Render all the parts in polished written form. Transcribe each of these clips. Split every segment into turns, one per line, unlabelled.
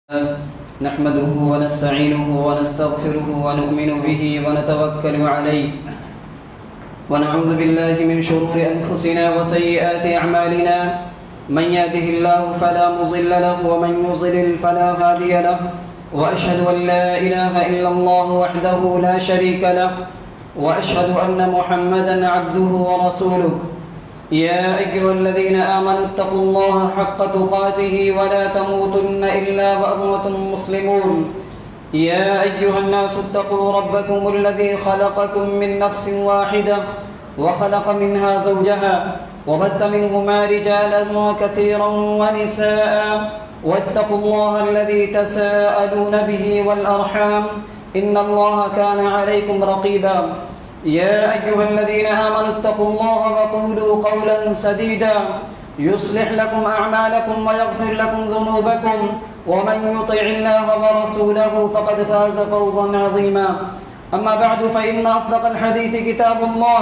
نحمده ونستعينه ونستغفره ونؤمن به ونتوكل عليه ونعوذ بالله من شرور أنفسنا وسيئات أعمالنا من يهده الله فلا مضل له ومن يضلل فلا هادي له وأشهد أن لا إله إلا الله وحده لا شريك له وأشهد أن محمدا عبده ورسوله يا أيها الذين آمنوا اتقوا الله حق تقاته ولا تموتن إلا وأنتم مسلمون يا أيها الناس اتقوا ربكم الذي خلقكم من نفس واحدة وخلق منها زوجها وبث منهما رجالا كثيرا ونساء واتقوا الله الذي تساءلون به والأرحام إن الله كان عليكم رقيبا يا أيها الذين آمنوا اتقوا الله وقولوا قولا سديدا يصلح لكم أعمالكم ويغفر لكم ذنوبكم ومن يطع الله ورسوله فقد فاز فوزا عظيما أما بعد فإن أصدق الحديث كتاب الله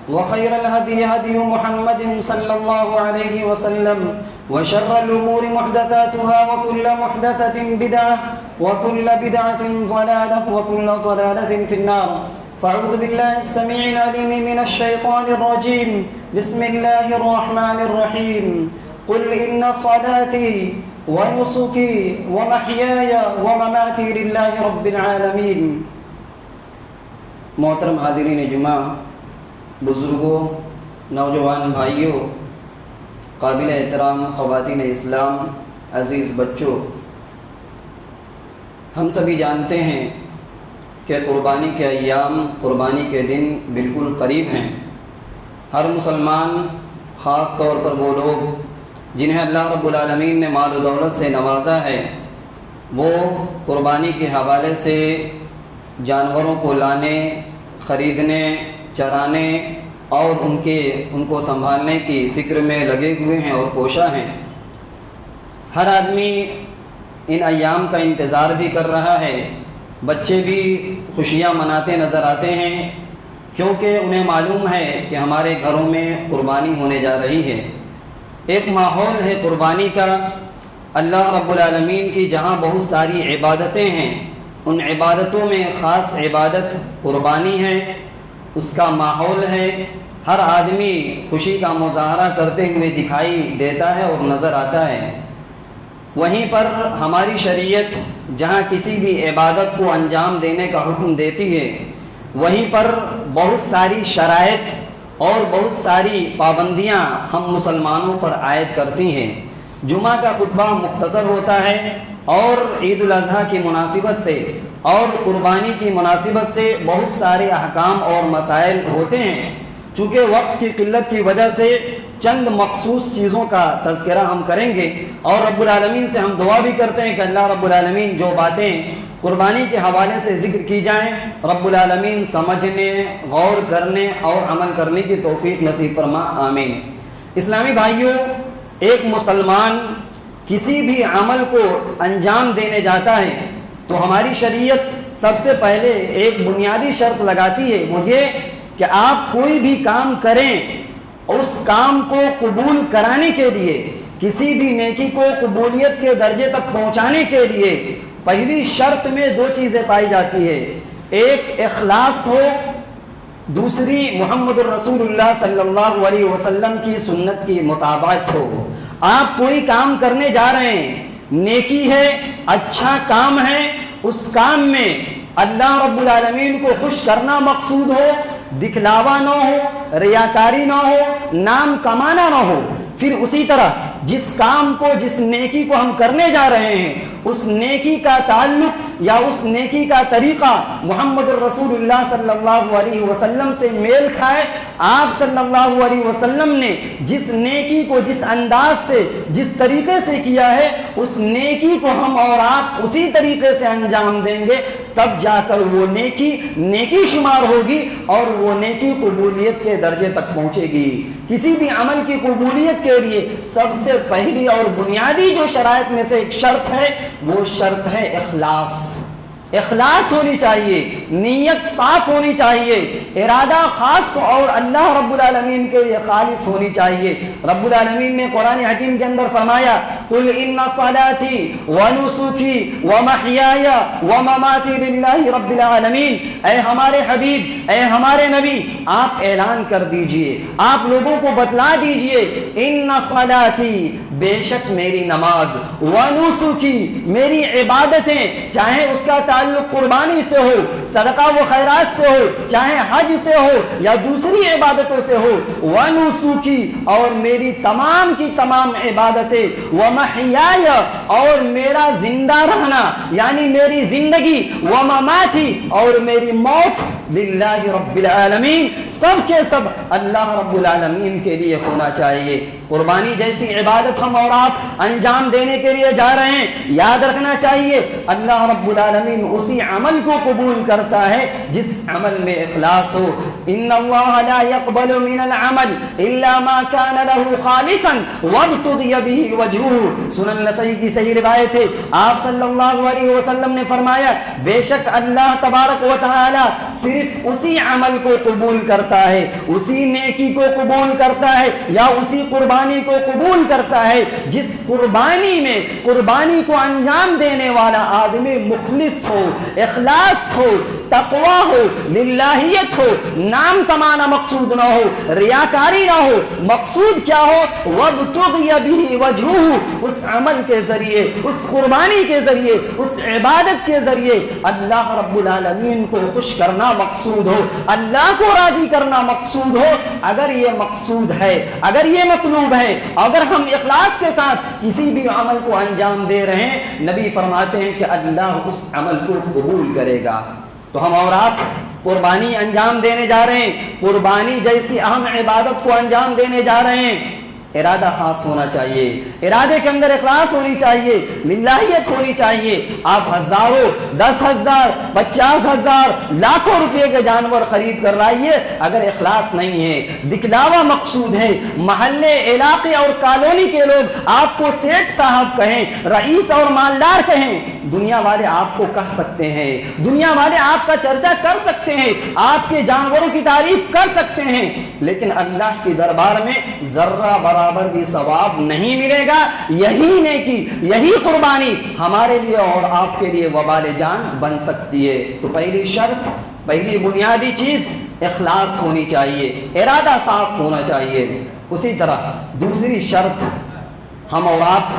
وخير الهدي هدي محمد صلى الله عليه وسلم وشر الأمور محدثاتها وكل محدثة بدعة وكل بدعة ضلالة وكل ضلالة في النار فأعوذ بالله السميع العليم من الشيطان الرجيم بسم الله الرحمن الرحيم قل إن صلاتي ونسكي ومحياي ومماتي لله رب العالمين. محترم حاضرین جمعہ، بزرگوں، نوجوان بھائیوں، قابل احترام خواتین اسلام، عزیز بچوں، ہم سبھی جانتے ہیں کہ قربانی کے ایام، قربانی کے دن بالکل قریب ہیں. ہر مسلمان، خاص طور پر وہ لوگ جنہیں اللہ رب العالمین نے مال و دولت سے نوازا ہے، وہ قربانی کے حوالے سے جانوروں کو لانے، خریدنے، چرانے اور ان کو سنبھالنے کی فکر میں لگے ہوئے ہیں اور کوشاں ہیں. ہر آدمی ان ایام کا انتظار بھی کر رہا ہے. بچے بھی خوشیاں مناتے نظر آتے ہیں کیونکہ انہیں معلوم ہے کہ ہمارے گھروں میں قربانی ہونے جا رہی ہے. ایک ماحول ہے قربانی کا، اللہ رب العالمین کی جہاں بہت ساری عبادتیں ہیں، ان عبادتوں میں خاص عبادت قربانی ہے. اس کا ماحول ہے، ہر آدمی خوشی کا مظاہرہ کرتے ہوئے دکھائی دیتا ہے اور نظر آتا ہے. وہیں پر ہماری شریعت جہاں کسی بھی عبادت کو انجام دینے کا حکم دیتی ہے، وہیں پر بہت ساری شرائط اور بہت ساری پابندیاں ہم مسلمانوں پر عائد کرتی ہیں. جمعہ کا خطبہ مختصر ہوتا ہے اور عید الاضحیٰ کی مناسبت سے اور قربانی کی مناسبت سے بہت سارے احکام اور مسائل ہوتے ہیں. چونکہ وقت کی قلت کی وجہ سے چند مخصوص چیزوں کا تذکرہ ہم کریں گے اور رب العالمین سے ہم دعا بھی کرتے ہیں کہ اللہ رب العالمین جو باتیں قربانی کے حوالے سے ذکر کی جائیں، رب العالمین سمجھنے، غور کرنے اور عمل کرنے کی توفیق نصیب فرما، آمین. اسلامی بھائیوں، ایک مسلمان کسی بھی عمل کو انجام دینے جاتا ہے تو ہماری شریعت سب سے پہلے ایک بنیادی شرط لگاتی ہے، وہ یہ کہ آپ کوئی بھی کام کریں، اس کام کو قبول کرانے کے لیے، کسی بھی نیکی کو قبولیت کے درجے تک پہنچانے کے لیے پہلی شرط میں دو چیزیں پائی جاتی ہے. ایک اخلاص ہو، دوسری محمد الرسول اللہ صلی اللہ علیہ وسلم کی سنت کی مطابقت ہو. آپ کوئی کام کرنے جا رہے ہیں، نیکی ہے، اچھا کام ہے، اس کام میں اللہ رب العالمین کو خوش کرنا مقصود ہو، دکھلاوا نہ ہو، ریاکاری نہ ہو، نام کمانا نہ ہو. پھر اسی طرح جس کام کو، جس نیکی کو ہم کرنے جا رہے ہیں، اس نیکی کا تعلق یا اس نیکی کا طریقہ محمد الرسول اللہ صلی اللہ علیہ وسلم سے میل کھائے. آپ صلی اللہ علیہ وسلم نے جس نیکی کو جس انداز سے، جس طریقے سے کیا ہے، اس نیکی کو ہم اور آپ اسی طریقے سے انجام دیں گے، تب جا کر وہ نیکی شمار ہوگی اور وہ نیکی قبولیت کے درجے تک پہنچے گی. کسی بھی عمل کی قبولیت کے لیے سب سے پہلی اور بنیادی جو شرائط میں سے ایک شرط ہے، وہ شرط ہے اخلاص. اخلاص ہونی چاہیے، نیت صاف ہونی چاہیے، ارادہ خاص اور اللہ رب العالمین کے لیے خالص ہونی چاہیے۔ رب العالمین نے قرآن حکیم کے اندر فرمایا قل ان صلاتي ونسكي ومحياي ومماتي لله رب العالمین، اے ہمارے حبیب، اے ہمارے نبی، آپ اعلان کر دیجئے، آپ لوگوں کو بتلا دیجئے، ان صلاتي، بے شک میری نماز، ونسكي، میری عبادتیں، چاہے اس کا تعلق قربانی سے ہو، صدقہ و خیرات سے ہو، چاہے حج سے ہو یا دوسری عبادتوں سے ہو، ونسكي، اور میری تمام کی تمام عبادتیں، ومحیای، اور میرا زندہ رہنا یعنی میری زندگی، ومماتی، اور میری موت، للہ رب العالمین، سب کے سب اللہ رب العالمین کے لیے ہونا چاہیے۔ قربانی جیسی عبادت ہم اور آپ انجام دینے کے لیے جا رہے ہیں، یاد رکھنا چاہیے اللہ رب العالمین اسی عمل کو قبول کرتا ہے جس عمل میں اخلاص ہو۔ ان اللہ لا يقبل من العمل الا ما كان له خالصا وابتغي به وجهه، سنن نسائی کی صحیح روایت ہے، آپ صلی اللہ علیہ وسلم نے فرمایا بے شک اللہ تبارک و تعالی صرف اسی عمل کو قبول کرتا ہے، اسی نیکی کو قبول کرتا ہے یا اسی قربانی کو قبول کرتا ہے جس قربانی میں قربانی کو انجام دینے والا آدمی مخلص ہو، اخلاص ہو، تقوی ہو، للہیت ہو، نام کمانا مقصود نہ ہو، ریاکاری نہ ہو، مقصود کیا ہو، وابتغی بہ وجہہ، اس عمل کے ذریعے، اس قربانی کے ذریعے، اس عبادت کے ذریعے اللہ رب العالمین کو خوش کرنا مقصود ہو، اللہ کو راضی کرنا مقصود ہو۔ اگر یہ مقصود ہے، اگر یہ مطلوب ہے، اگر ہم اخلاص کے ساتھ کسی بھی عمل کو انجام دے رہے ہیں، نبی فرماتے ہیں کہ اللہ اس عمل کو قبول کرے گا۔ تو ہم اور آپ قربانی انجام دینے جا رہے ہیں، قربانی جیسی اہم عبادت کو انجام دینے جا رہے ہیں، ارادہ خاص ہونا چاہیے، ارادے کے اندر اخلاص ہونی چاہیے، للہیت ہونی چاہیے۔ آپ ہزاروں، 10,000، 50,000، لاکھوں روپے کے جانور خرید کر لائیے، اگر اخلاص نہیں ہے، دکھلاوا مقصود ہے، محلے، علاقے اور کالونی کے لوگ آپ کو سیٹ صاحب کہیں، رئیس اور مالدار کہیں، دنیا والے آپ کو کہہ سکتے ہیں، دنیا والے آپ کا چرچا کر سکتے ہیں، آپ کے جانوروں کی تعریف کر سکتے ہیں، لیکن اللہ کے دربار میں ذرہ برابر بھی ثواب نہیں ملے گا۔ یہی نیکی، یہی قربانی ہمارے لیے اور آپ کے لیے وبال جان بن سکتی ہے۔ تو پہلی شرط، پہلی بنیادی چیز اخلاص ہونی چاہیے، ارادہ صاف ہونا چاہیے۔ اسی طرح دوسری شرط، ہم اور آپ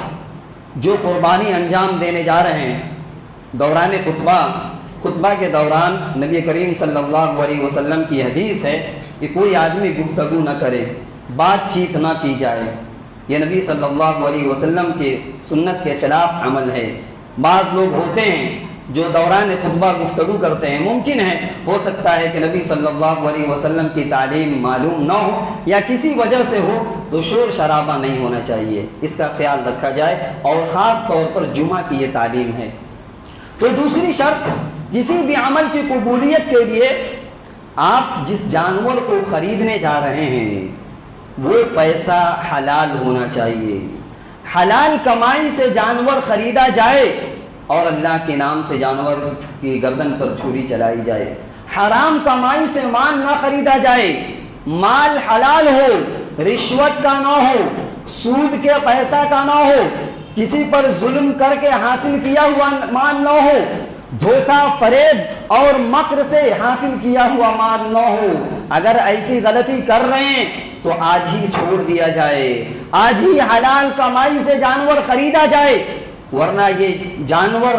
جو قربانی انجام دینے جا رہے ہیں، دوران خطبہ کے دوران نبی کریم صلی اللہ علیہ وسلم کی حدیث ہے کہ کوئی آدمی گفتگو نہ کرے، بات چیت نہ کی جائے، یہ نبی صلی اللہ علیہ وسلم کی سنت کے خلاف عمل ہے۔ بعض لوگ ہوتے ہیں جو دوران خطبہ گفتگو کرتے ہیں، ممکن ہے ہو سکتا ہے کہ نبی صلی اللہ علیہ وسلم کی تعلیم معلوم نہ ہو یا کسی وجہ سے ہو، تو شور شرابہ نہیں ہونا چاہیے، اس کا خیال رکھا جائے، اور خاص طور پر جمعہ کی یہ تعلیم ہے۔ تو دوسری شرط، کسی بھی عمل کی قبولیت کے لیے آپ جس جانور کو خریدنے جا رہے ہیں وہ پیسہ حلال ہونا چاہیے، حلال کمائی سے جانور خریدا جائے اور اللہ کے نام سے جانور کی گردن پر چھری چلائی جائے، حرام کمائی سے مال نہ خریدا جائے، مال حلال ہو، رشوت کا نہ ہو، سود کے پیسہ کا نہ ہو، کسی پر ظلم کر کے حاصل کیا ہوا مال نہ ہو، دھوکہ، فریب اور مکر سے حاصل کیا ہوا مال نہ ہو۔ اگر ایسی غلطی کر رہے ہیں تو آج ہی چھوڑ دیا جائے، آج ہی حلال کمائی سے جانور خریدا جائے، ورنہ یہ جانور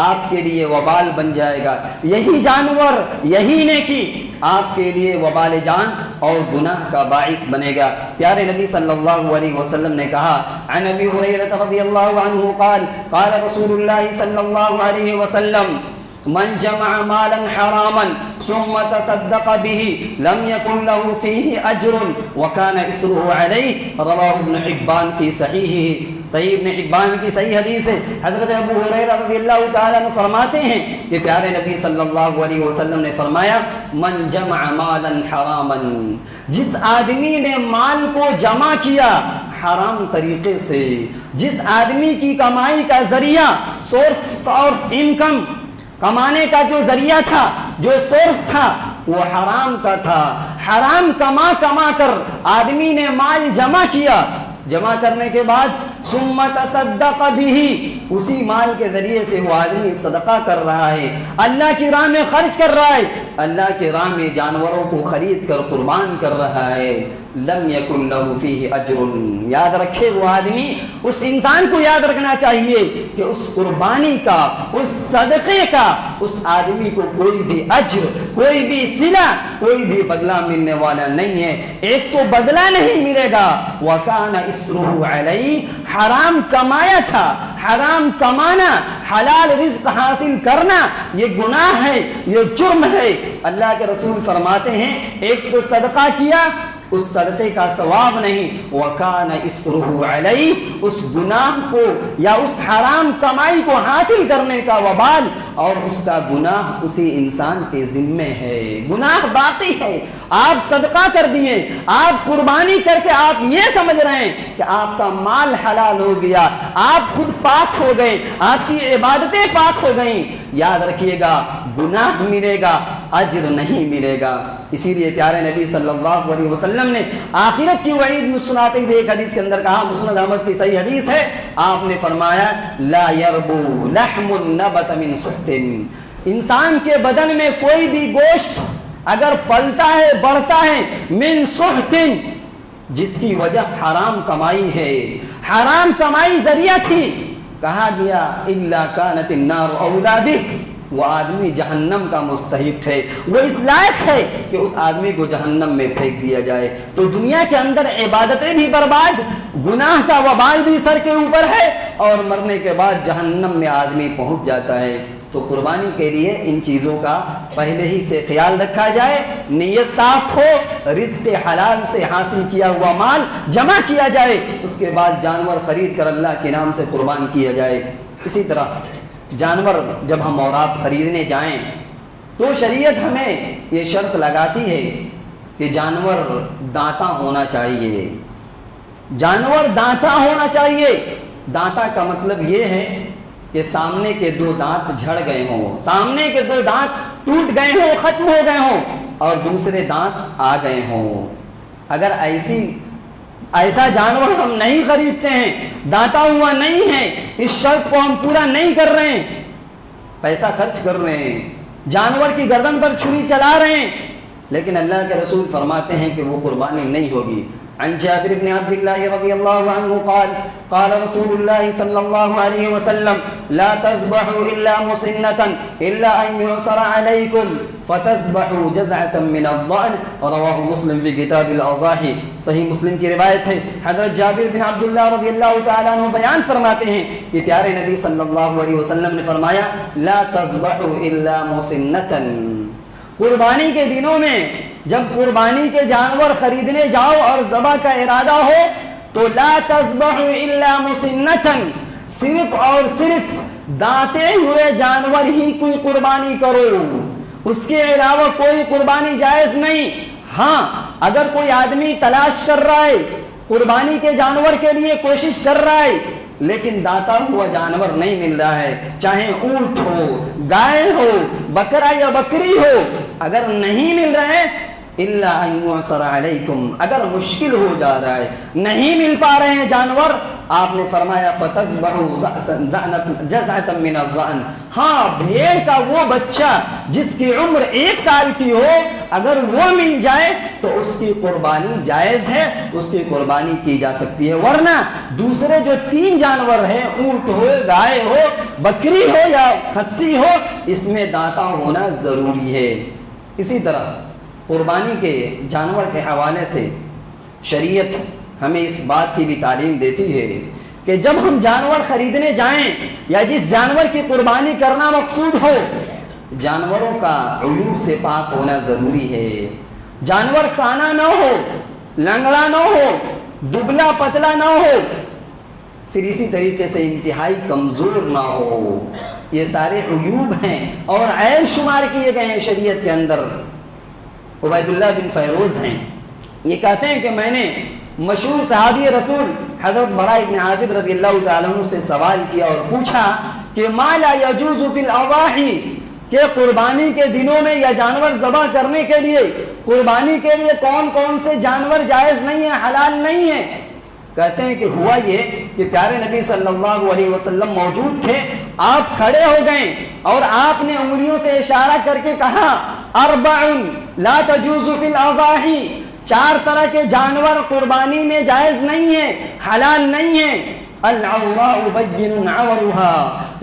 آپ کے لیے وبال بن جائے گا، یہی جانور، یہی نیکی آپ کے لیے وبال جان اور گناہ کا باعث بنے گا۔ پیارے نبی صلی اللہ علیہ وسلم نے کہا، عن ابی ہریرہ رضی اللہ عنہ قال قال رسول اللہ صلی اللہ علیہ وسلم من جمع مالا حراما ثم تصدق به لم يكن له فيه اجر وكان اسره عليه، رواه ابن حبان في صحیحه، صحیح ابن حبان کی صحیح حدیث ہے۔ حضرت ابو ہریرہ رضی اللہ تعالیٰ عنہ فرماتے ہیں کہ پیارے نبی صلی اللہ علیہ وسلم نے فرمایا، من جمع مالا حراما، جس آدمی نے مال کو جمع کیا حرام طریقے سے، جس آدمی کی کمائی کا ذریعہ، سورس آف انکم کمانے کا جو ذریعہ تھا، جو سورس تھا، وہ حرام کا تھا۔ حرام کما کر آدمی نے مال جمع کیا، جمع کرنے کے بعد ثم تصدق به، اسی مال کے ذریعے سے وہ آدمی صدقہ کر رہا ہے، اللہ کی راہ میں خرچ کر رہا ہے، اللہ کی راہ میں جانوروں کو خرید کر قربان کر رہا ہے، لم یکن له فیہ اجر، یاد رکھے وہ آدمی، اس انسان کو یاد رکھنا چاہیے کہ اس قربانی کا، اس صدقے کا اس آدمی کو کوئی بھی اجر، کوئی بھی صلہ، کوئی بھی بدلہ ملنے والا نہیں ہے۔ ایک تو بدلہ نہیں ملے گا، وَكَانَ إِسْرُهُ عَلَيْهِ، حرام کمایا تھا، حرام کمانا، حلال رزق حاصل کرنا یہ گناہ ہے، یہ جرم ہے۔ اللہ کے رسول فرماتے ہیں ایک تو صدقہ کیا، اس صدقے کا ثواب نہیں، وَكَانَ إِسْرُهُ عَلَيْهِ، اس گناہ کو یا اس حرام کمائی کو حاصل کرنے کا وبال اور اس کا گناہ اسی انسان کے ذمے ہے، گناہ باقی ہے۔ آپ صدقہ کر دیے، آپ قربانی کر کے آپ یہ سمجھ رہے ہیں کہ آپ کا مال حلال ہو گیا، آپ خود پاک ہو گئے، آپ کی عبادتیں پاک ہو گئیں، یاد رکھیے گا گناہ ملے گا، اجر نہیں ملے گا۔ اسی لیے پیارے نبی صلی اللہ علیہ وسلم نے آخرت کی وعید سناتے ہوئے ایک حدیث کے اندر کہا، مسند احمد کی صحیح حدیث ہے، آپ نے فرمایا لا يربو لحم النبت من سحت، انسان کے بدن میں کوئی بھی گوشت اگر پلتا ہے، بڑھتا ہے، من سحت، جس کی وجہ حرام کمائی ہے، حرام کمائی ذریعہ تھی، کہا گیا الا كانت النار اولا به، وہ آدمی جہنم کا مستحق ہے، وہ اس لائق ہے کہ اس آدمی کو جہنم میں پھینک دیا جائے۔ تو دنیا کے اندر عبادتیں بھی برباد، گناہ کا وبال بھی سر کے اوپر ہے، اور مرنے کے بعد جہنم میں آدمی پہنچ جاتا ہے۔ تو قربانی کے لیے ان چیزوں کا پہلے ہی سے خیال رکھا جائے، نیت صاف ہو، رزق حلال سے حاصل کیا ہوا مال جمع کیا جائے، اس کے بعد جانور خرید کر اللہ کے نام سے قربان کیا جائے۔ اسی طرح جانور جب ہم اور آپ خریدنے جائیں تو شریعت ہمیں یہ شرط لگاتی ہے کہ جانور دانتا ہونا چاہیے، جانور دانتا ہونا چاہیے۔ دانتا کا مطلب یہ ہے کہ سامنے کے دو دانت جھڑ گئے ہوں، سامنے کے دو دانت ٹوٹ گئے ہوں، ختم ہو گئے ہوں، اور دوسرے دانت آ گئے ہوں۔ اگر ایسا جانور ہم نہیں خریدتے ہیں، دانتا ہوا نہیں ہے، اس شرط کو ہم پورا نہیں کر رہے ہیں، پیسہ خرچ کر رہے ہیں، جانور کی گردن پر چھری چلا رہے ہیں، لیکن اللہ کے رسول فرماتے ہیں کہ وہ قربانی نہیں ہوگی۔ عن جابر بن عبد الله رضي الله عنه قال قال رسول الله صلى الله عليه وسلم لا تذبحوا إلا مسنة إلا أن يعصر عليكم فتذبحوا جزعة من الضأن، رواه مسلم في كتاب الأضاحي، صحیح مسلم کی روایت ہے۔ حضرت جابر بن عبداللہ رضی اللہ تعالیٰ عنہ بیان فرماتے ہیں کہ پیارے نبی صلی اللہ علیہ وسلم نے فرمایا لا تذبحوا إلا مسنة، قربانی کے دنوں میں جب قربانی کے جانور خریدنے جاؤ اور ذبح کا ارادہ ہو تو لا تذبحوا الا مسنة، صرف اور صرف دانتے ہوئے جانور ہی کوئی قربانی کرو، اس کے علاوہ کوئی قربانی جائز نہیں۔ ہاں اگر کوئی آدمی تلاش کر رہا ہے، قربانی کے جانور کے لیے کوشش کر رہا ہے، لیکن دانتا ہوا جانور نہیں مل رہا ہے، چاہے اونٹ ہو، گائے ہو، بکرا یا بکری ہو، اگر نہیں مل رہے الا ان يعصر علیکم، اگر مشکل ہو جا رہا ہے، نہیں مل پا رہے ہیں جانور، آپ نے فرمایا فتذبحوا جزعة من الضأن، ہاں بھیڑ کا وہ بچہ جس کی عمر 1 سال کی ہو، اگر وہ مل جائے تو اس کی قربانی جائز ہے، اس کی قربانی کی جا سکتی ہے، ورنہ دوسرے جو 3 جانور ہیں، اونٹ ہو، گائے ہو، بکری ہو یا خسی ہو، اس میں دانتا ہونا ضروری ہے۔ اسی طرح قربانی کے جانور کے حوالے سے شریعت ہمیں اس بات کی بھی تعلیم دیتی ہے کہ جب ہم جانور خریدنے جائیں یا جس جانور کی قربانی کرنا مقصود ہو، جانوروں کا عیوب سے پاک ہونا ضروری ہے، جانور کانا نہ ہو، لنگڑا نہ ہو، دبلا پتلا نہ ہو، پھر اسی طریقے سے انتہائی کمزور نہ ہو، یہ سارے عیوب ہیں اور عیب شمار کیے گئے ہیں شریعت کے اندر۔ عبید اللہ بن فیروز ہیں، یہ کہتے ہیں کہ میں نے مشہور صحابی رسول حضرت براء بن عازب رضی اللہ تعالیٰ عنہ سے سوال کیا اور پوچھا کہ ما لا يجوز فی الاضاحی، کہ قربانی کے دنوں میں یا جانور ذبح کرنے کے لیے قربانی کے لیے کون کون سے جانور جائز نہیں ہیں، حلال نہیں ہیں؟ کہتے ہیں کہ ہوا یہ کہ پیارے نبی صلی اللہ علیہ وسلم موجود تھے، آپ کھڑے ہو گئے اور آپ نے انگلیوں سے اشارہ کر کے کہا اربع لا تجوز فی الاضاحی، 4 طرح کے جانور قربانی میں جائز نہیں ہیں، حلال نہیں ہیں۔ العوراء بین عورها،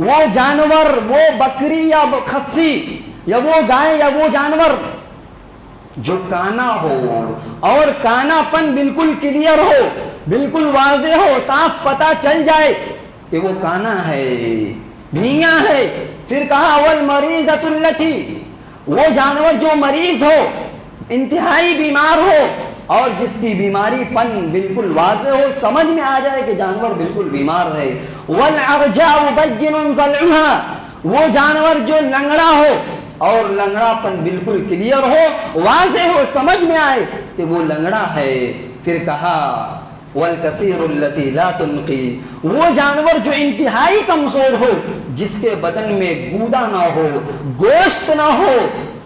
وہ جانور، وہ بکری یا خصی یا وہ گائے یا وہ جانور جو کانا ہو اور کانا پن بالکل کلیئر ہو، بالکل واضح ہو، صاف پتہ چل جائے کہ وہ کانا ہے، بھینگا ہے۔ پھر کہا والمریضۃ التی، وہ جانور جو مریض ہو، انتہائی بیمار ہو اور جس کی بیماری پن بالکل واضح ہو، سمجھ میں آ جائے کہ جانور بالکل بیمار ہے۔ والعرجاء بین ضلعها، وہ جانور جو لنگڑا ہو اور لنگڑا پن بالکل کلیئر ہو، واضح ہو، سمجھ میں آئے کہ وہ لنگڑا ہے۔ پھر کہا والکثیر التی لا تنقی، وہ جانور جو انتہائی کمزور ہو، جس کے بدن میں گودا نہ ہو، گوشت نہ ہو،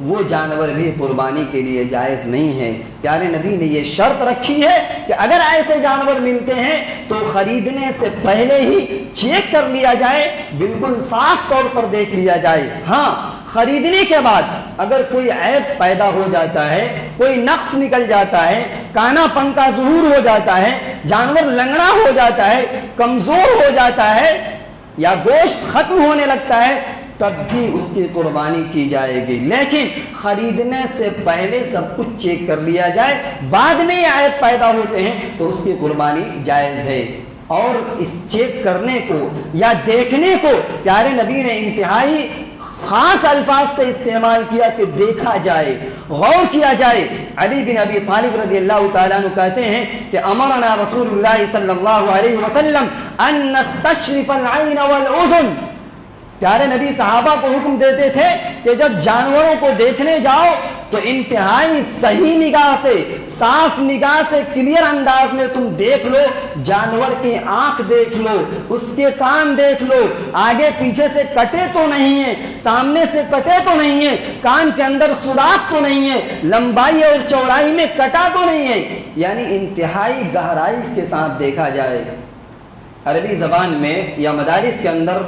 وہ جانور بھی قربانی کے لیے جائز نہیں ہے۔ پیارے نبی نے یہ شرط رکھی ہے کہ اگر ایسے جانور ملتے ہیں تو خریدنے سے پہلے ہی چیک کر لیا جائے، بالکل صاف طور پر دیکھ لیا جائے۔ ہاں، خریدنے کے بعد اگر کوئی عیب پیدا ہو جاتا ہے، کوئی نقص نکل جاتا ہے، کانا پن کا ظہور ہو جاتا ہے، جانور لنگڑا ہو جاتا ہے، کمزور ہو جاتا ہے یا گوشت ختم ہونے لگتا ہے، تب بھی اس کی قربانی کی جائے گی۔ لیکن خریدنے سے پہلے سب کچھ چیک کر لیا جائے، بعد میں یہ عیب پیدا ہوتے ہیں تو اس کی قربانی جائز ہے۔ اور اس چیک کرنے کو یا دیکھنے کو پیارے نبی نے انتہائی خاص الفاظ سے استعمال کیا کہ دیکھا جائے، غور کیا جائے۔ علی بن ابی طالب رضی اللہ تعالیٰ عنہ کہتے ہیں کہ امرنا رسول اللہ صلی اللہ علیہ وسلم ان نستشرف العین والاذن، پیارے نبی صحابہ کو حکم دیتے تھے کہ جب جانوروں کو دیکھنے جاؤ تو انتہائی صحیح نگاہ سے، صاف نگاہ سے، کلیئر انداز میں تم دیکھ لو، جانور کی آنکھ دیکھ لو، اس کے کان دیکھ لو، آگے پیچھے سے کٹے تو نہیں ہیں، سامنے سے کٹے تو نہیں ہیں، کان کے اندر سوراخ تو نہیں ہے، لمبائی اور چوڑائی میں کٹا تو نہیں ہے، یعنی انتہائی گہرائی کے ساتھ دیکھا جائے۔ عربی زبان میں یا مدارس کے اندر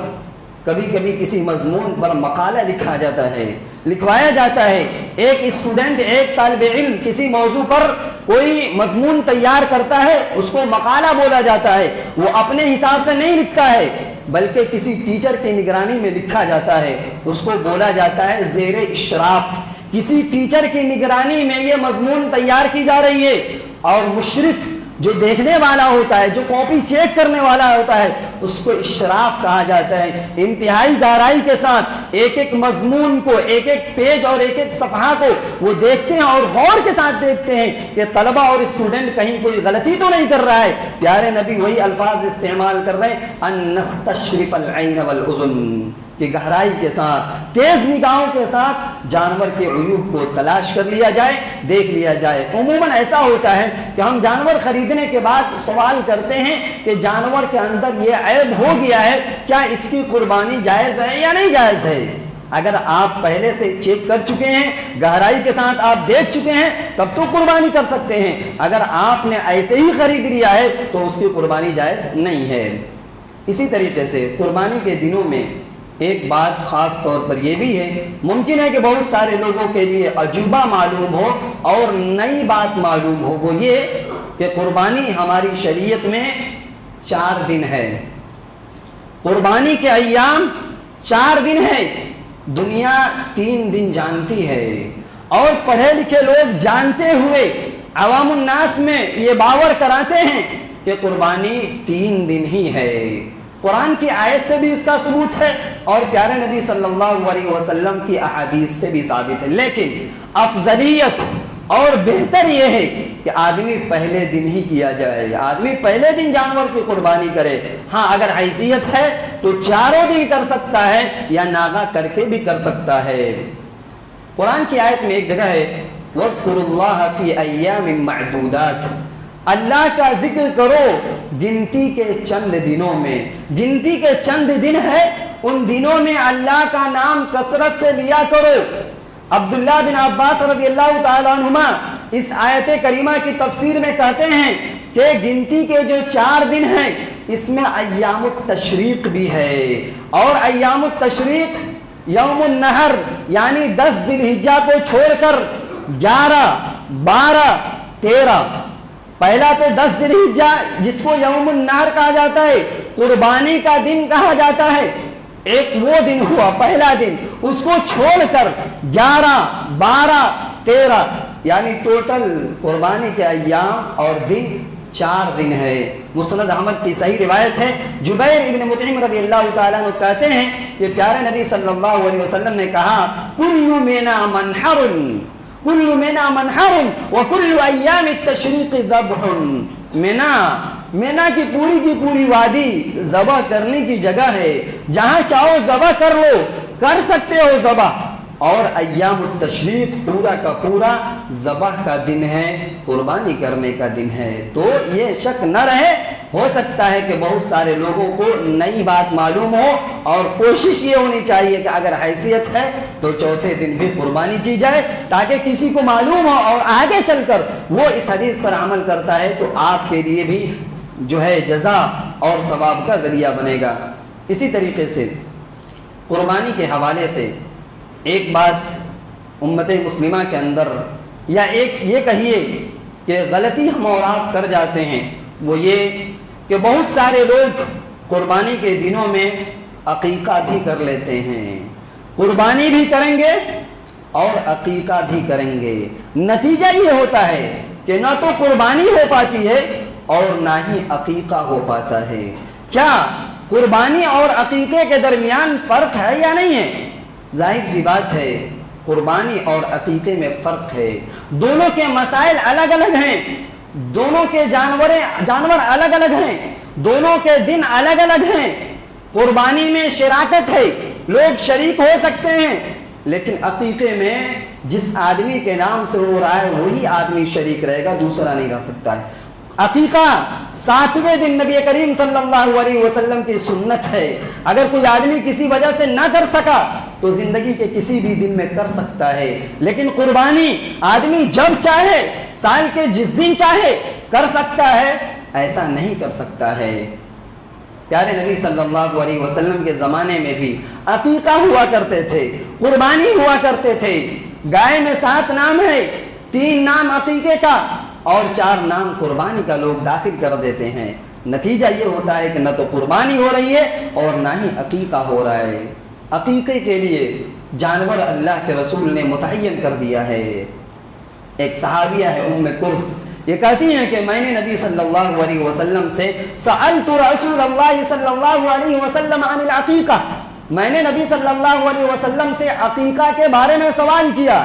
کبھی کبھی کسی مضمون پر مقالہ لکھا جاتا ہے، لکھوایا جاتا ہے۔ ایک اسٹوڈنٹ، ایک طالب علم کسی موضوع پر کوئی مضمون تیار کرتا ہے، اس کو مقالہ بولا جاتا ہے۔ وہ اپنے حساب سے نہیں لکھتا ہے بلکہ کسی ٹیچر کی نگرانی میں لکھا جاتا ہے، اس کو بولا جاتا ہے زیر اشراف۔ کسی ٹیچر کی نگرانی میں یہ مضمون تیار کی جا رہی ہے اور مشرف جو دیکھنے والا ہوتا ہے، جو کاپی چیک کرنے والا ہوتا ہے، اس کو اشراف کہا جاتا ہے۔ انتہائی گہرائی کے ساتھ ایک ایک مضمون کو، ایک ایک پیج اور ایک ایک صفحہ کو وہ دیکھتے ہیں اور غور کے ساتھ دیکھتے ہیں کہ طلبہ اور اسٹوڈنٹ کہیں کوئی غلطی تو نہیں کر رہا ہے۔ پیارے نبی وہی الفاظ استعمال کر رہے ہیں، ان نستشرف العین والاذن، کہ گہرائی کے ساتھ، تیز نگاہوں کے ساتھ جانور کے عیوب کو تلاش کر لیا جائے، دیکھ لیا جائے۔ عموماً ایسا ہوتا ہے کہ ہم جانور خریدنے کے بعد سوال کرتے ہیں کہ جانور کے اندر یہ عیب ہو گیا ہے، کیا اس کی قربانی جائز ہے یا نہیں جائز ہے؟ اگر آپ پہلے سے چیک کر چکے ہیں، گہرائی کے ساتھ آپ دیکھ چکے ہیں، تب تو قربانی کر سکتے ہیں۔ اگر آپ نے ایسے ہی خرید لیا ہے تو اس کی قربانی جائز نہیں ہے۔ اسی طریقے سے قربانی کے دنوں میں ایک بات خاص طور پر یہ بھی ہے، ممکن ہے کہ بہت سارے لوگوں کے لیے عجوبہ معلوم ہو اور نئی بات معلوم ہو، وہ یہ کہ قربانی ہماری شریعت میں 4 دن ہے۔ قربانی کے ایام 4 دن ہے۔ دنیا 3 دن جانتی ہے اور پڑھے لکھے لوگ جانتے ہوئے عوام الناس میں یہ باور کراتے ہیں کہ قربانی 3 دن ہی ہے۔ قرآن کی آیت سے بھی اس کا ثبوت ہے اور پیارے نبی صلی اللہ علیہ وسلم کی احادیث سے بھی ثابت ہے، لیکن افضلیت اور بہتر یہ ہے کہ آدمی پہلے دن ہی کیا جائے، آدمی پہلے دن جانور کی قربانی کرے۔ ہاں، اگر حیثیت ہے تو 4 دن کر سکتا ہے یا ناغا کر کے بھی کر سکتا ہے۔ قرآن کی آیت میں ایک جگہ ہے وَاذْكُرُوا اللَّهَ فِي أَيَّامٍ مَعْدُودَاتٍ، اللہ کا ذکر کرو گنتی کے چند دنوں میں۔ گنتی کے چند دن ہے ان دنوں میں اللہ کا نام کثرت سے لیا کرو۔ عبداللہ بن عباس رضی اللہ تعالیٰ عنہما اس آیت کریمہ کی تفسیر میں کہتے ہیں کہ گنتی کے جو 4 دن ہیں اس میں ایام التشریق بھی ہے، اور ایام التشریق یوم النحر یعنی 10 ذی الحجہ کو چھوڑ کر 11، 12، 13، پہلا تو 10 ذی الحجہ جس کو یوم النحر کہا جاتا ہے، قربانی کا دن کہا جاتا ہے، ایک وہ دن ہوا پہلا دن، اس کو چھوڑ کر 11، 12، 13 یعنی ٹوٹل قربانی کے ایام اور دن 4 دن ہے۔ مسند احمد کی صحیح روایت ہے، جبیر ابن مطعم رضی اللہ تعالیٰ عنہ کہتے ہیں کہ پیارے نبی صلی اللہ علیہ وسلم نے کہا کل منا منحر، کل منا منحر وکل ایام التشریق ذبح۔ مینا کی پوری وادی ذبح کرنے کی جگہ ہے، جہاں چاہو ذبح کر لو، کر سکتے ہو ذبح، اور ایام التشریق پورا کا پورا ذبح کا دن ہے، قربانی کرنے کا دن ہے۔ تو یہ شک نہ رہے، ہو سکتا ہے کہ بہت سارے لوگوں کو نئی بات معلوم ہو، اور کوشش یہ ہونی چاہیے کہ اگر حیثیت ہے تو چوتھے دن بھی قربانی کی جائے، تاکہ کسی کو معلوم ہو اور آگے چل کر وہ اس حدیث پر عمل کرتا ہے تو آپ کے لیے بھی جو ہے جزا اور ثواب کا ذریعہ بنے گا۔ اسی طریقے سے قربانی کے حوالے سے ایک بات امت مسلمہ کے اندر، یا ایک یہ کہیے کہ غلطی ہم اور آپ کر جاتے ہیں، وہ یہ کہ بہت سارے لوگ قربانی کے دنوں میں عقیقہ بھی کر لیتے ہیں، قربانی بھی کریں گے اور عقیقہ بھی کریں گے۔ نتیجہ یہ ہوتا ہے کہ نہ تو قربانی ہو پاتی ہے اور نہ ہی عقیقہ ہو پاتا ہے۔ کیا قربانی اور عقیقے کے درمیان فرق ہے یا نہیں ہے؟ ظاہر سی بات ہے، قربانی اور عقیقے میں فرق ہے، دونوں کے مسائل الگ الگ ہیں، دونوں کے جانور الگ الگ ہیں، دونوں کے دن الگ الگ ہیں۔ قربانی میں شراکت ہے، لوگ شریک ہو سکتے ہیں، لیکن عقیقے میں جس آدمی کے نام سے ہو رہا ہے وہی آدمی شریک رہے گا، دوسرا نہیں رہ سکتا ہے۔ عقیقہ 7ویں دن نبی کریم صلی اللہ علیہ وسلم کی سنت ہے، اگر کوئی آدمی کسی وجہ سے نہ کر سکا تو زندگی کے کسی بھی دن میں کر سکتا ہے، لیکن قربانی آدمی جب چاہے، سال کے جس دن چاہے کر سکتا ہے، ایسا نہیں کر سکتا ہے۔ پیارے نبی صلی اللہ علیہ وسلم کے زمانے میں بھی عقیقہ ہوا کرتے تھے، قربانی ہوا کرتے تھے۔ گائے میں 7 نام ہے، 3 نام عقیقے کا اور 4 نام قربانی کا لوگ داخل کر دیتے ہیں۔ نتیجہ یہ ہوتا ہے کہ نہ تو قربانی ہو رہی ہے اور نہ ہی عقیقہ ہو رہا ہے۔ عقیقے کے لیے جانور اللہ کے رسول نے متعین کر دیا ہے۔ ایک صحابیہ ہے ام کرث، یہ کہتی ہیں کہ میں نے نبی صلی اللہ علیہ وسلم سے سألت رسول اللہ صلی اللہ علیہ وسلم عن العقیقہ، میں نے نبی صلی اللہ علیہ وسلم سے عقیقہ کے بارے میں سوال کیا،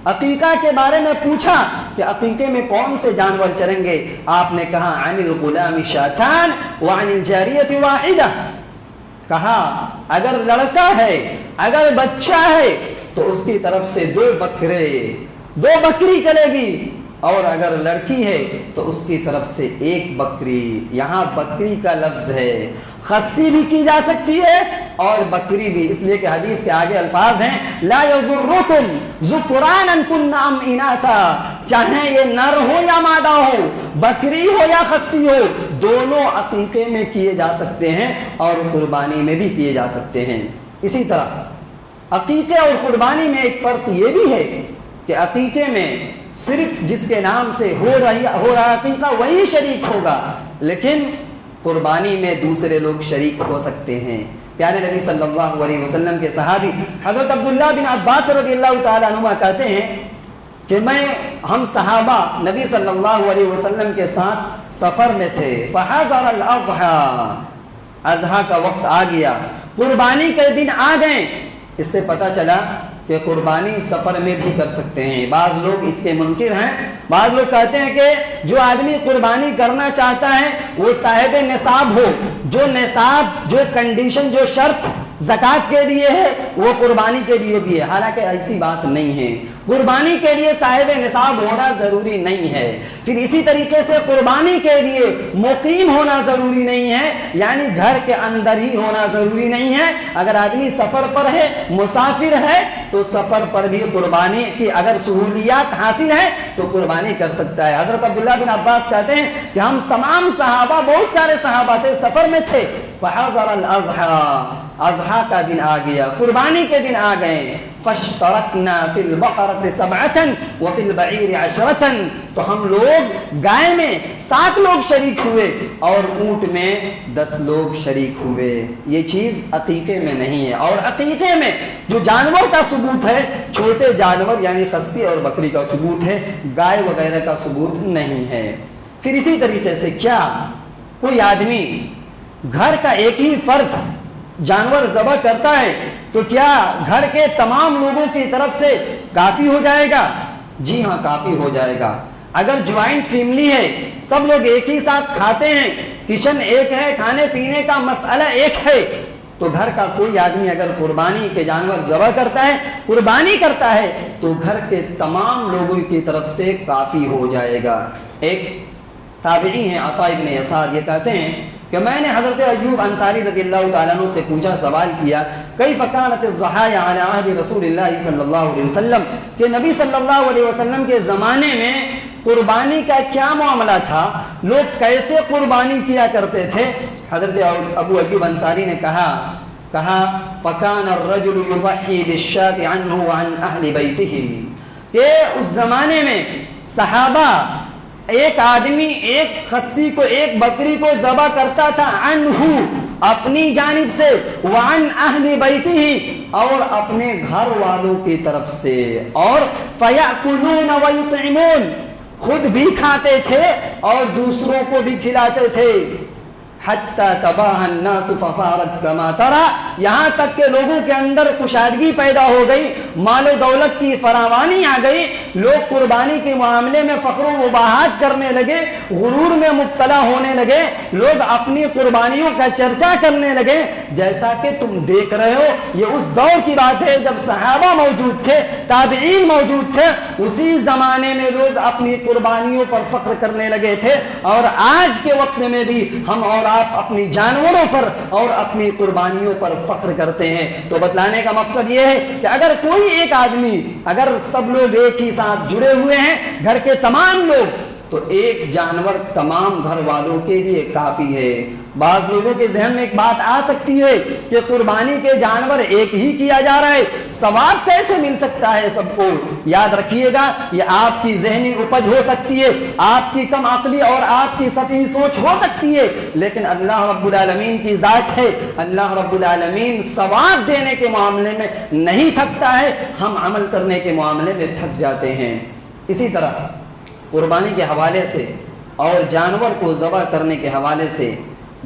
عقیقہ کے بارے میں پوچھا کہ عقیقے میں کون سے جانور چریں گے؟ آپ نے کہا عن الغلام شاتان وعن الجاریۃ واحدہ، کہا اگر لڑکا ہے، اگر بچہ ہے تو اس کی طرف سے 2 بکری چلے گی، اور اگر لڑکی ہے تو اس کی طرف سے 1 بکری۔ یہاں بکری کا لفظ ہے، خصی بھی کی جا سکتی ہے اور بکری بھی، اس لیے کہ حدیث کے آگے الفاظ ہیں لا یضرکم ذکرانا کن ام اناسا، چاہے یہ نر ہو یا مادہ ہو، بکری ہو یا خصی ہو، دونوں عقیقے میں کیے جا سکتے ہیں اور قربانی میں بھی کیے جا سکتے ہیں۔ اسی طرح عقیقے اور قربانی میں ایک فرق یہ بھی ہے کہ عقیقے میں صرف جس کے نام سے ہو رہا عقیقہ وہی شریک ہوگا، لیکن قربانی میں دوسرے لوگ شریک ہو سکتے ہیں۔ پیارے نبی صلی اللہ علیہ وسلم کے صحابی حضرت عبداللہ بن عباس رضی اللہ تعالیٰ عنہ کہتے ہیں کہ ہم صحابہ نبی صلی اللہ علیہ وسلم کے ساتھ سفر میں تھے، فحضر الاضحیٰ، اضحیٰ کا وقت آ گیا، قربانی کے دن آ گئے۔ اس سے پتہ چلا کہ قربانی سفر میں بھی کر سکتے ہیں۔ بعض لوگ اس کے منکر ہیں، بعض لوگ کہتے ہیں کہ جو آدمی قربانی کرنا چاہتا ہے وہ صاحب نصاب ہو، جو نصاب، جو کنڈیشن، جو شرط زکات کے لیے ہے وہ قربانی کے لیے بھی ہے، حالانکہ ایسی بات نہیں ہے۔ قربانی کے لیے صاحب نصاب ہونا ضروری نہیں ہے، پھر اسی طریقے سے قربانی کے لیے مقیم ہونا ضروری نہیں ہے، یعنی گھر کے اندر ہی ہونا ضروری نہیں ہے۔ اگر آدمی سفر پر ہے، مسافر ہے، تو سفر پر بھی قربانی کی اگر سہولیات حاصل ہے تو قربانی کر سکتا ہے۔ حضرت عبداللہ بن عباس کہتے ہیں کہ ہم تمام صحابہ، بہت سارے صحابہ تھے، سفر میں تھے، فحضر الاضحیٰ، اضحیٰ کا دن آ گیا، قربانی کے دن آ گئے، فاشترکنا فی البقرۃ سبعۃ وفی البعیر عشرۃ، تو ہم لوگ گائے میں 7 لوگ شریک ہوئے اور اونٹ میں 10 لوگ شریک ہوئے۔ یہ چیز عقیقے میں نہیں ہے، اور عقیقے میں جو جانور کا ثبوت ہے چھوٹے جانور یعنی خصی اور بکری کا ثبوت ہے، گائے وغیرہ کا ثبوت نہیں ہے۔ پھر اسی طریقے سے کیا کوئی آدمی گھر کا ایک ہی فرد جانور ذبح کرتا ہے تو کیا گھر کے تمام لوگوں کی طرف سے کافی ہو جائے گا؟ جی ہاں، کافی ہو جائے گا۔ اگر جوائنٹ فیملی ہے، سب لوگ ایک ہی ساتھ کھاتے ہیں، کچن ایک ہے، کھانے پینے کا مسئلہ ایک ہے، تو گھر کا کوئی آدمی اگر قربانی کے جانور ذبح کرتا ہے، قربانی کرتا ہے، تو گھر کے تمام لوگوں کی طرف سے کافی ہو جائے گا۔ ایک تابعی ہیں عطاء ابن یسار، یہ کہتے ہیں کہ میں نے حضرت ایوب انصاری رضی اللہ تعالیٰ عنہ سے پوچھا، سوال کیا، کیف کانت الضحایا علی عہد رسول اللہ صلی اللہ علیہ وسلم، کہ نبی صلی اللہ علیہ وسلم کے زمانے میں قربانی کا کیا معاملہ تھا، لوگ کیسے قربانی کیا کرتے تھے؟ حضرت ابو ایوب انصاری نے کہا فکان الرجل یضحی بالشاة عنہ وعن اہل بیتہ، کہ اس زمانے میں صحابہ ایک آدمی ایک خصی کو، ایک بکری کو ذبح کرتا تھا، عنہ اپنی جانب سے، وعن اہل بیتہ اور اپنے گھر والوں کی طرف سے، اور فیأکلون ویطعمون خود بھی کھاتے تھے اور دوسروں کو بھی کھلاتے تھے، حتی تباہ الناس فصارت کما ترى، یہاں تک کہ لوگوں کے اندر کشادگی پیدا ہو گئی، مال و دولت کی فراوانی آ گئی، لوگ قربانی کے معاملے میں فخر و مباحات کرنے لگے، غرور میں مبتلا ہونے لگے، لوگ اپنی قربانیوں کا چرچا کرنے لگے۔ جیسا کہ تم دیکھ رہے ہو، یہ اس دور کی بات ہے جب صحابہ موجود تھے، تابعین موجود تھے، اسی زمانے میں لوگ اپنی قربانیوں پر فخر کرنے لگے تھے، اور آج کے وقت میں بھی ہم اور آپ اپنی جانوروں پر اور اپنی قربانیوں پر فخر کرتے ہیں۔ تو بتلانے کا مقصد یہ ہے کہ اگر کوئی ایک آدمی، اگر سب لوگ ایک ہی ساتھ جڑے ہوئے ہیں، گھر کے تمام لوگ، تو ایک جانور تمام گھر والوں کے لیے کافی ہے۔ بعض لوگوں کے ذہن میں ایک بات آ سکتی ہے کہ قربانی کے جانور ایک ہی کیا جا رہا ہے، ثواب کیسے مل سکتا ہے سب کو؟ یاد رکھیے گا، یہ آپ کی ذہنی اپج ہو سکتی ہے، آپ کی کم عقلی اور آپ کی سطحی سوچ ہو سکتی ہے، لیکن اللہ رب العالمین کی ذات ہے، اللہ رب العالمین ثواب دینے کے معاملے میں نہیں تھکتا ہے، ہم عمل کرنے کے معاملے میں تھک جاتے ہیں۔ اسی طرح قربانی کے حوالے سے اور جانور کو ذبح کرنے کے حوالے سے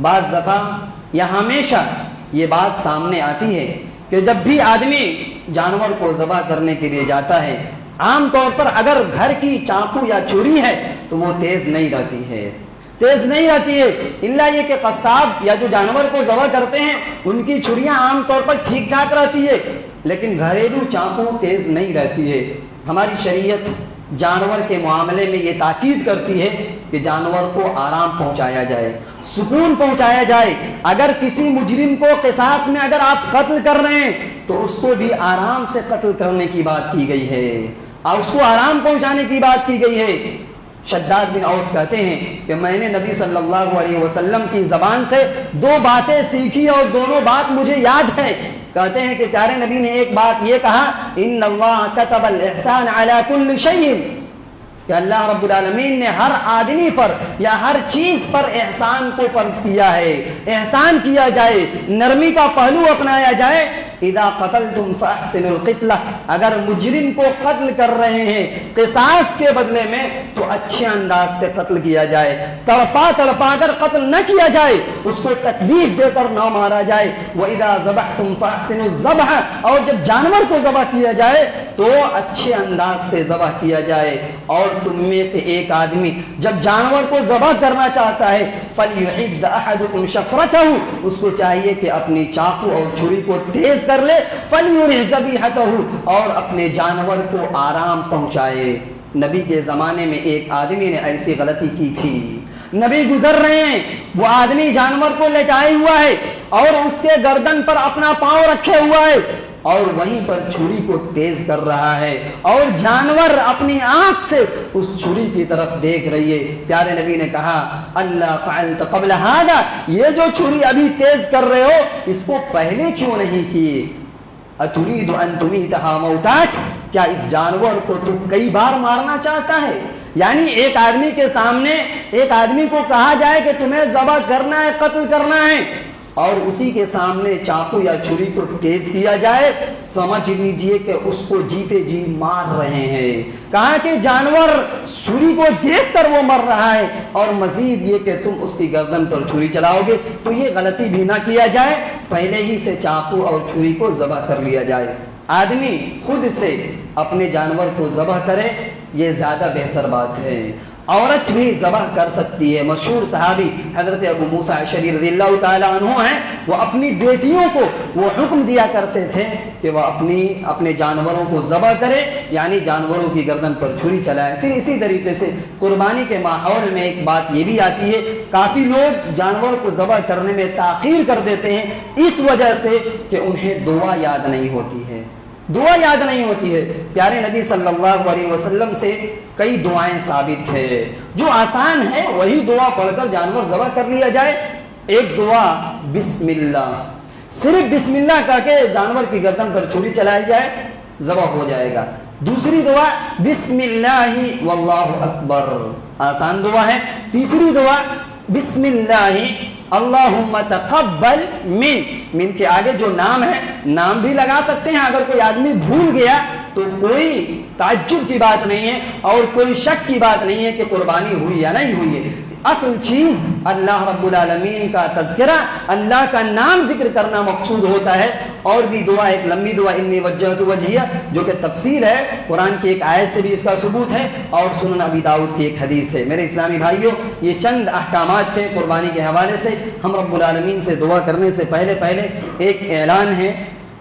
بعض دفعہ یا ہمیشہ یہ بات سامنے آتی ہے کہ جب بھی آدمی جانور کو ذبح کرنے کے لیے جاتا ہے، عام طور پر اگر گھر کی چاقو یا چھری ہے تو وہ تیز نہیں رہتی ہے، الا یہ کہ قصاب یا جو جانور کو ذبح کرتے ہیں ان کی چھریاں عام طور پر ٹھیک ٹھاک رہتی ہے، لیکن گھریلو چاقو تیز نہیں رہتی ہے۔ ہماری شریعت جانور کے معاملے میں یہ تاکید کرتی ہے کہ جانور کو آرام پہنچایا جائے، سکون پہنچایا جائے۔ اگر کسی مجرم کو قصاص میں اگر آپ قتل کر رہے ہیں تو اس کو بھی آرام سے قتل کرنے کی بات کی گئی ہے اور اس کو آرام پہنچانے کی بات کی گئی ہے۔ شداد بن اوس کہتے ہیں کہ میں نے نبی صلی اللہ علیہ وسلم کی زبان سے 2 باتیں سیکھی اور دونوں بات مجھے یاد ہے۔ کہتے ہیں کہ پیارے نبی نے ایک بات یہ کہا، ان اللہ کتب الاحسان علی کل شیء، کہ اللہ رب العالمین نے ہر آدمی پر یا ہر چیز پر احسان کو فرض کیا ہے، احسان کیا جائے، نرمی کا پہلو اپنایا جائے۔ اذا قتلتم فاحسنوا القتلہ، اگر مجرم کو قتل کر رہے ہیں قصاص کے بدلے میں تو اچھے انداز سے قتل کیا جائے، تڑپا کر قتل نہ کیا جائے، اس کو تکلیف دے کر نہ مارا جائے۔ واذا ذبحتم فاحسنوا الذبح، اور جب جانور کو ذبح کیا جائے تو اچھے انداز سے ذبح کیا جائے۔ اور تم میں سے ایک آدمی جب جانور کو ذبح کرنا چاہتا ہے فَلْيُحِدَّ أَحَدُكُمْ شَفْرَتَهُ، اس کو چاہیے کہ اپنی چاقو اور چھری کو تیز کر لے، فَلْيُرِحْ ذَبِيحَتَهُ، اور اپنے جانور کو آرام پہنچائے۔ نبی کے زمانے میں ایک آدمی نے ایسی غلطی کی تھی، نبی گزر رہے ہیں، وہ آدمی جانور کو لٹائے ہوا ہے اور اس کے گردن پر اپنا پاؤں رکھے ہوا ہے اور وہیں پر چھری کو تیز کر رہا ہے اور جانور اپنی آنکھ سے اس چھری کی طرف دیکھ رہی ہے۔ پیارے نبی نے کہا اللہ فعلت قبل هذا، یہ جو چھری ابھی تیز کر رہے ہو اس کو پہلے کیوں نہیں کیے؟ اتريد ان تميتها موتات، کیا اس جانور کو تو کئی بار مارنا چاہتا ہے؟ یعنی ایک آدمی کے سامنے ایک آدمی کو کہا جائے کہ تمہیں ذبح کرنا ہے، قتل کرنا ہے، اور اسی کے سامنے چاقو یا چھری کو تیز کیا جائے، سمجھ لیجئے کہ اس کو جیتے جی مار رہے ہیں۔ کہا کہ جانور چھری کو دیکھ کر وہ مر رہا ہے اور مزید یہ کہ تم اس کی گردن پر چھری چلاؤ گے، تو یہ غلطی بھی نہ کیا جائے، پہلے ہی سے چاقو اور چھری کو ذبح کر لیا جائے۔ آدمی خود سے اپنے جانور کو ذبح کرے، یہ زیادہ بہتر بات ہے۔ عورت بھی ذبح کر سکتی ہے۔ مشہور صحابی حضرت ابو موسیٰ اشعری رضی اللہ تعالیٰ عنہ ہیں، وہ اپنی بیٹیوں کو وہ حکم دیا کرتے تھے کہ وہ اپنے جانوروں کو ذبح کرے، یعنی جانوروں کی گردن پر چھری چلائے۔ پھر اسی طریقے سے قربانی کے ماحول میں ایک بات یہ بھی آتی ہے، کافی لوگ جانور کو ذبح کرنے میں تاخیر کر دیتے ہیں اس وجہ سے کہ انہیں دعا یاد نہیں ہوتی ہے، دعا یاد نہیں ہوتی ہے۔ پیارے نبی صلی اللہ علیہ وسلم سے کئی دعائیں ثابت ہے، جو آسان ہے وہی دعا پڑھ کر جانور ذبح کر لیا جائے۔ ایک دعا بسم اللہ، صرف بسم اللہ کہہ کے جانور کی گردن پر چھری چلائی جائے، ذبح ہو جائے گا۔ دوسری دعا بسم اللہ واللہ اکبر، آسان دعا ہے۔ تیسری دعا بسم اللہ اللہم تقبل من کے آگے جو نام ہے نام بھی لگا سکتے ہیں، اگر کوئی آدمی بھول گیا تو کوئی تعجب کی بات نہیں ہے اور کوئی شک کی بات نہیں ہے کہ قربانی ہوئی یا نہیں ہوئی ہے۔ اصل چیز اللہ رب العالمین کا تذکرہ، اللہ کا نام ذکر کرنا مقصود ہوتا ہے۔ اور بھی دعا، ایک لمبی دعا انی وجہت وجہیہ، جو کہ تفسیر ہے، قرآن کی ایک آیت سے بھی اس کا ثبوت ہے اور سنن ابی داؤد کی ایک حدیث ہے۔ میرے اسلامی بھائیوں، یہ چند احکامات تھے قربانی کے حوالے سے۔ ہم رب العالمین سے دعا کرنے سے پہلے ایک اعلان ہے،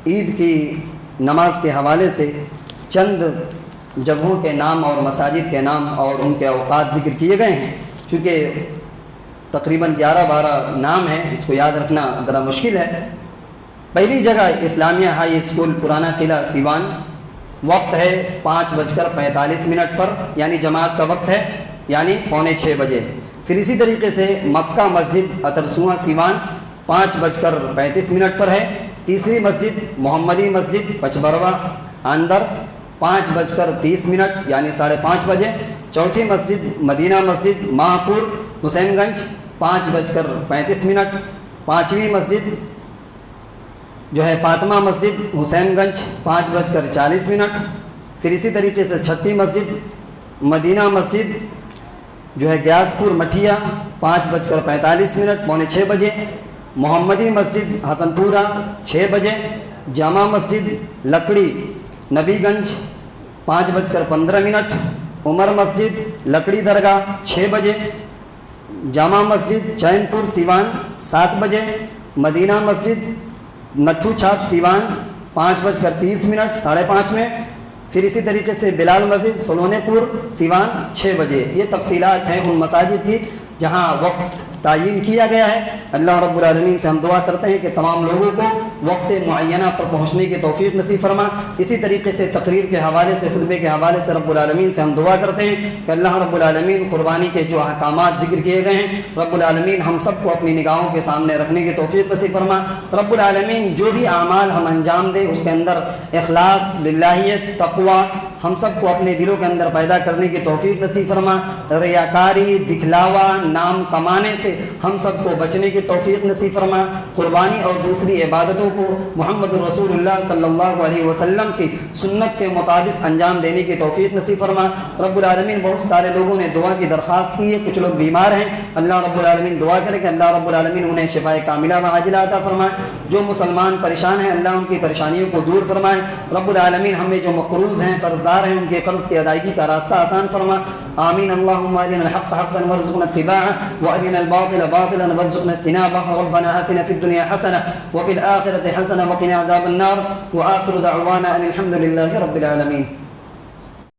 عید کی نماز کے حوالے سے چند جگہوں کے نام اور مساجد کے نام اور ان کے اوقات ذکر کیے گئے ہیں۔ چونکہ تقریباً 11-12 نام ہیں، اس کو یاد رکھنا ذرا مشکل ہے۔ پہلی جگہ اسلامیہ ہائی اسکول پرانا قلعہ سیوان، وقت ہے 5:45 پر، یعنی جماعت کا وقت ہے، یعنی 5:45 بجے۔ پھر اسی طریقے سے مکہ مسجد اترسواں سیوان 5:35 پر ہے۔ تیسری مسجد محمدی مسجد پچبروا اندر 5:30 یعنی 5:30 بجے۔ چوتھی مسجد مدینہ مسجد ماہپور حسین گنج 5:35۔ پانچویں مسجد جو ہے فاطمہ مسجد حسین گنج 5:40۔ پھر اسی طریقے سے چھٹی مسجد مدینہ مسجد جو ہے گیاس پور مٹھیا 5:45 5:45 بجے۔ محمدی مسجد حسن پورہ 6 بجے۔ جامع مسجد لکڑی نبی گنج 5:15۔ عمر مسجد لکڑی درگاہ 6 بجے۔ جامع مسجد چین پور سیوان 7 بجے۔ مدینہ مسجد نتھو چھاپ سیوان 5:30 5:30 میں۔ پھر اسی طریقے سے بلال مسجد سلونے پور سیوان 6 بجے۔ یہ تفصیلات ہیں ان مساجد کی جہاں وقت تعین کیا گیا ہے۔ اللہ رب العالمین سے ہم دعا کرتے ہیں کہ تمام لوگوں کو وقت معینہ پر پہنچنے کی توفیق نصیب فرما۔ اسی طریقے سے تقریر کے حوالے سے، خطبے کے حوالے سے رب العالمین سے ہم دعا کرتے ہیں کہ اللہ رب العالمین قربانی کے جو احکامات ذکر کیے گئے ہیں، رب العالمین ہم سب کو اپنی نگاہوں کے سامنے رکھنے کی توفیق نصیب فرما۔ رب العالمین جو بھی اعمال ہم انجام دیں اس کے اندر اخلاص، للہیت، تقوی ہم سب کو اپنے دلوں کے اندر پیدا کرنے کی توفیق نصیب فرما، ریاکاری، دکھلاوا، نام کمانے سے ہم سب کو بچنے کی توفیق نصیب فرما، قربانی اور دوسری عبادتوں کو محمد رسول اللہ صلی اللہ علیہ وسلم کی سنت کے مطابق انجام دینے کی توفیق نصیب فرما۔ رب العالمین بہت سارے لوگوں نے دعا کی درخواست کی ہے، کچھ لوگ بیمار ہیں، اللہ رب العالمین دعا کرے کہ اللہ رب العالمین انہیں شفاء کاملہ و عاجلہ عطا فرمائے، جو مسلمان پریشان ہیں اللہ ان کی پریشانیوں کو دور فرمائے، رب العالمین ہمیں جو مقروض ہیں، قرض دار ہیں، ان کے قرض کی ادائیگی کا راستہ آسان فرما، آمین۔ اللہم ارنا الحق حقا وارزقنا اتباعه وارنا الباطل باطلا وارزقنا اجتنابه، ربنا آتنا في الدنيا حسنة وفي الآخرة حسنة وقنا عذاب النار، وآخر دعوانا أن الحمد لله رب العالمين۔